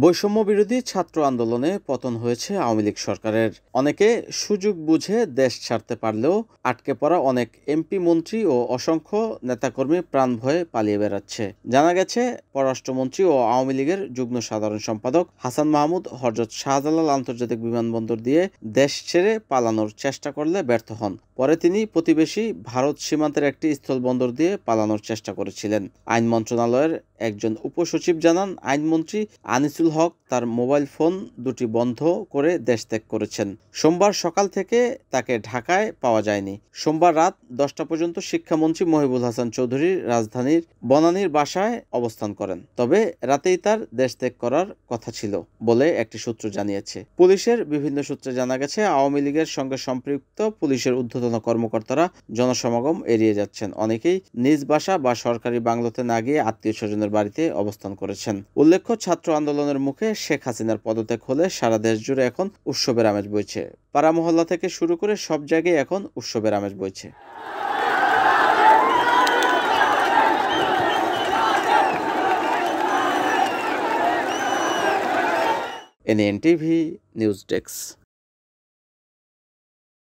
বৈষম্য বিরোধী ছাত্র আন্দোলনে পতন হয়েছে আওয়ামী লীগ সরকারের। অনেকে সুযোগ বুঝে দেশ ছাড়তে পারলেও আটকে পড়া অনেক এমপি, মন্ত্রী ও অসংখ্য নেতাকর্মী প্রাণ ভয়ে পালিয়ে বেড়াচ্ছে। জানা গেছে, পররাষ্ট্রমন্ত্রী ও আওয়ামী লীগের যুগ্ম সাধারণ সম্পাদক হাসান মাহমুদ হযরত শাহজালাল আন্তর্জাতিক বিমানবন্দর দিয়ে দেশ ছেড়ে পালানোর চেষ্টা করলে ব্যর্থ হন। পরে তিনি প্রতিবেশী ভারত সীমান্তের একটি স্থলবন্দর দিয়ে পালানোর চেষ্টা করেছিলেন। আইন মন্ত্রণালয়ের একজন উপসচিব জানান, আইনমন্ত্রী আনিসুল হক তার মোবাইল ফোন দুটি বন্ধ করে দেশ ত্যাগ করেছেন। সোমবার সকাল থেকে তাকে ঢাকায় পাওয়া যায়নি। সোমবার রাত 10টা পর্যন্ত শিক্ষামন্ত্রী মহিবুল হাসান চৌধুরী রাজধানীর বনানীর বাসায় অবস্থান করেন। তবে রাতেই তার দেশ ত্যাগ করার কথা ছিল বলে একটি সূত্র জানিয়েছে। পুলিশের বিভিন্ন সূত্রে জানা গেছে, আওয়ামী লীগের সঙ্গে সম্পৃক্ত পুলিশের ঊর্ধ্বতন কর্মকর্তারা জনসমাগম এড়িয়ে যাচ্ছেন। অনেকেই নিজ বাসা বা সরকারি বাংলোতে না গিয়ে আত্মীয় স্বজনের বাড়িতে অবস্থান করেছেন। উল্লেখ্য, ছাত্র আন্দোলনের মুখে শেখ হাসিনার পদত্যাগ হলে সারা দেশ জুড়ে এখন উৎসবের আমেজ বইছে। পাড়া মহল্লা থেকে শুরু করে সব জায়গায় এখন উৎসবের আমেজ বইছে। NN TV news desk.